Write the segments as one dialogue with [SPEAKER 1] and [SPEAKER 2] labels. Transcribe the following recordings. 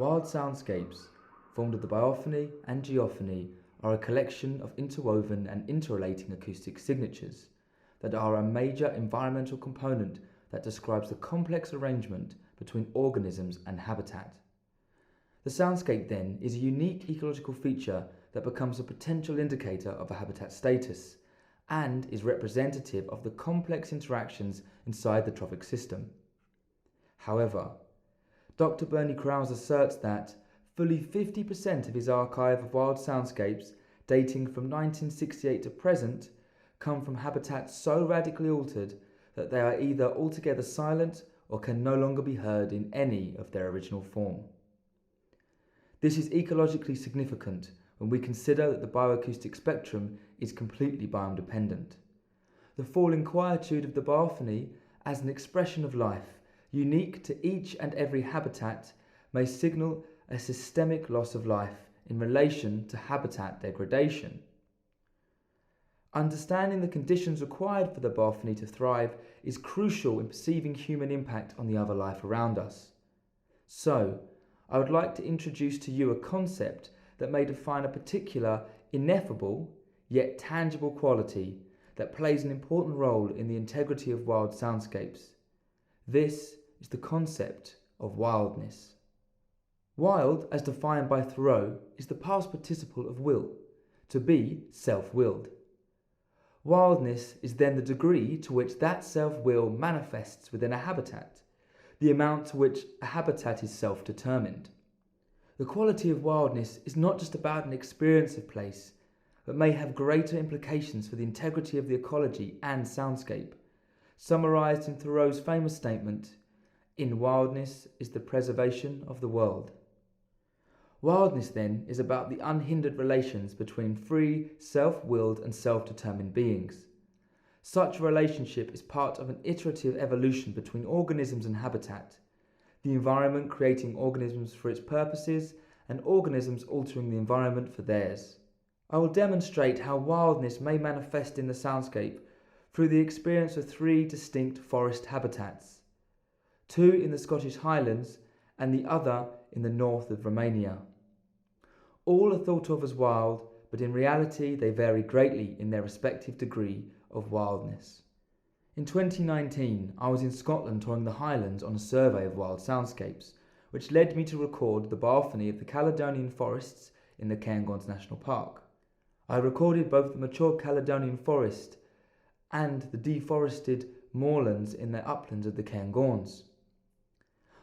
[SPEAKER 1] Wild soundscapes, formed of the biophony and geophony, are a collection of interwoven and interrelating acoustic signatures that are a major environmental component that describes the complex arrangement between organisms and habitat. The soundscape, then, is a unique ecological feature that becomes a potential indicator of a habitat status and is representative of the complex interactions inside the trophic system. However, Dr. Bernie Krause asserts that fully 50% of his archive of wild soundscapes, dating from 1968 to present, come from habitats so radically altered that they are either altogether silent or can no longer be heard in any of their original form. This is ecologically significant when we consider that the bioacoustic spectrum is completely biome-dependent. The falling quietude of the biophony as an expression of life, unique to each and every habitat, may signal a systemic loss of life in relation to habitat degradation. Understanding the conditions required for the biophony to thrive is crucial in perceiving human impact on the other life around us. So, I would like to introduce to you a concept that may define a particular, ineffable, yet tangible quality that plays an important role in the integrity of wild soundscapes. This is the concept of wildness. Wild, as defined by Thoreau, is the past participle of will, to be self-willed. Wildness is then the degree to which that self-will manifests within a habitat, the amount to which a habitat is self-determined. The quality of wildness is not just about an experience of place, but may have greater implications for the integrity of the ecology and soundscape, summarized in Thoreau's famous statement, "In wildness is the preservation of the world." Wildness, then, is about the unhindered relations between free, self-willed and self-determined beings. Such a relationship is part of an iterative evolution between organisms and habitat, the environment creating organisms for its purposes and organisms altering the environment for theirs. I will demonstrate how wildness may manifest in the soundscape through the experience of 3 distinct forest habitats, 2 in the Scottish Highlands and the other in the north of Romania. All are thought of as wild, but in reality they vary greatly in their respective degree of wildness. In 2019, I was in Scotland touring the Highlands on a survey of wild soundscapes, which led me to record the biophony of the Caledonian forests in the Cairngorms National Park. I recorded both the mature Caledonian forest and the deforested moorlands in the uplands of the Cairngorms.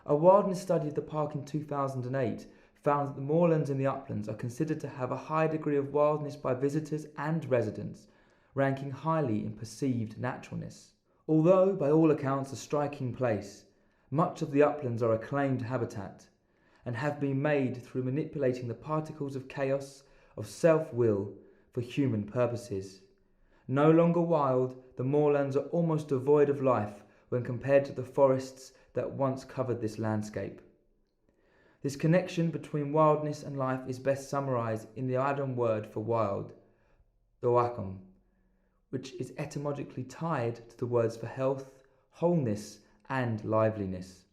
[SPEAKER 1] A wildness study of the park in 2008 found that the moorlands in the uplands are considered to have a high degree of wildness by visitors and residents, ranking highly in perceived naturalness. Although, by all accounts, a striking place, much of the uplands are a claimed habitat and have been made through manipulating the particles of chaos of self-will for human purposes. No longer wild, the moorlands are almost devoid of life when compared to the forests that once covered this landscape. This connection between wildness and life is best summarized in the Adam word for wild, doacham, which is etymologically tied to the words for health, wholeness, and liveliness.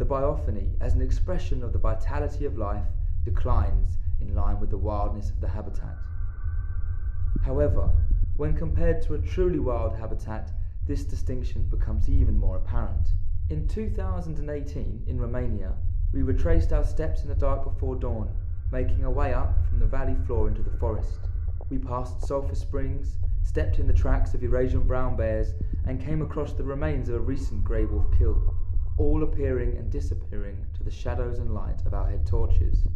[SPEAKER 1] the biophony, as an expression of the vitality of life, declines in line with the wildness of the habitat. However, when compared to a truly wild habitat, this distinction becomes even more apparent. In 2018, in Romania, we retraced our steps in the dark before dawn, making our way up from the valley floor into the forest. We passed sulphur springs, stepped in the tracks of Eurasian brown bears, and came across the remains of a recent grey wolf kill, all appearing and disappearing to the shadows and light of our head torches.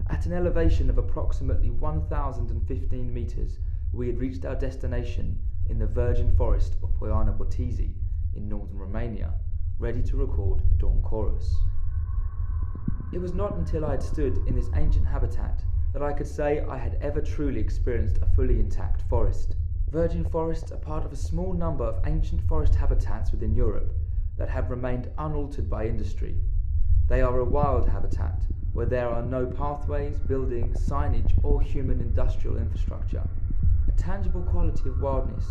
[SPEAKER 1] At an elevation of approximately 1,015 metres, we had reached our destination in the virgin forest of Poiana Botizi in northern Romania, ready to record the dawn chorus. It was not until I had stood in this ancient habitat that I could say I had ever truly experienced a fully intact forest. Virgin forests are part of a small number of ancient forest habitats within Europe that have remained unaltered by industry. They are a wild habitat where there are no pathways, buildings, signage, or human industrial infrastructure. A tangible quality of wildness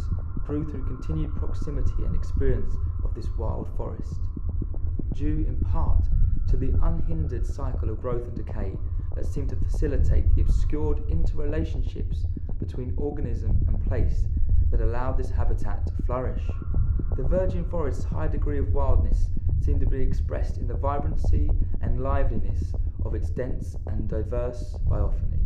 [SPEAKER 1] grew through continued proximity and experience of this wild forest, due in part to the unhindered cycle of growth and decay that seemed to facilitate the obscured interrelationships between organism and place that allowed this habitat to flourish. The virgin forest's high degree of wildness seemed to be expressed in the vibrancy and liveliness of its dense and diverse biophony.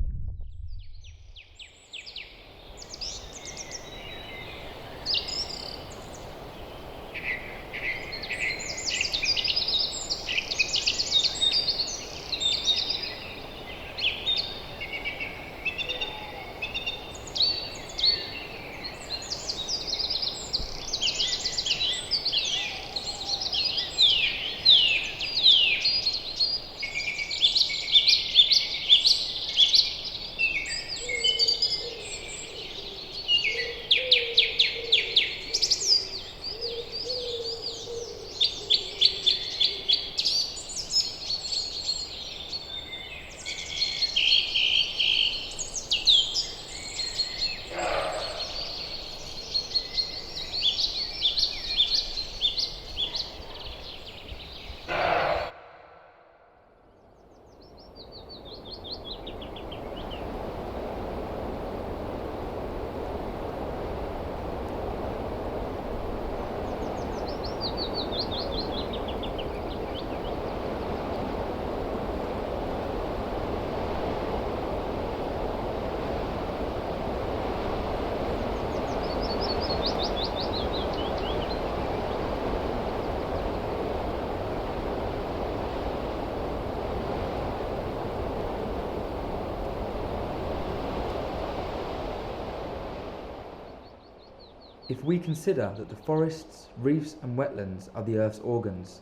[SPEAKER 1] If we consider that the forests, reefs and wetlands are the Earth's organs,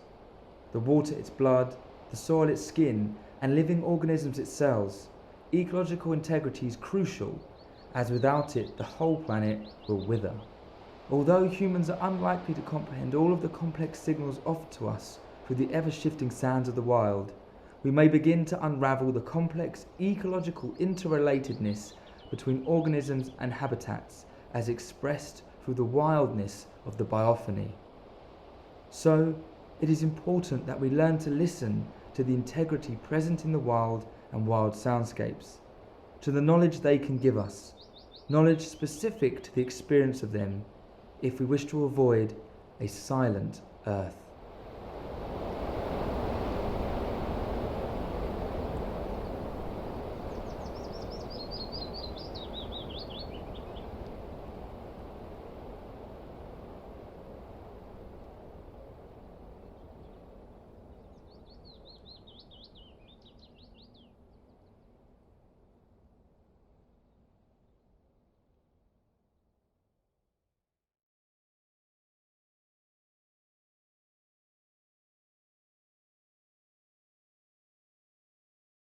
[SPEAKER 1] the water its blood, the soil its skin, and living organisms its cells, ecological integrity is crucial, as without it the whole planet will wither. Although humans are unlikely to comprehend all of the complex signals offered to us through the ever-shifting sounds of the wild, we may begin to unravel the complex ecological interrelatedness between organisms and habitats as expressed through the wildness of the biophony. So, it is important that we learn to listen to the integrity present in the wild and wild soundscapes, to the knowledge they can give us, knowledge specific to the experience of them, if we wish to avoid a silent Earth.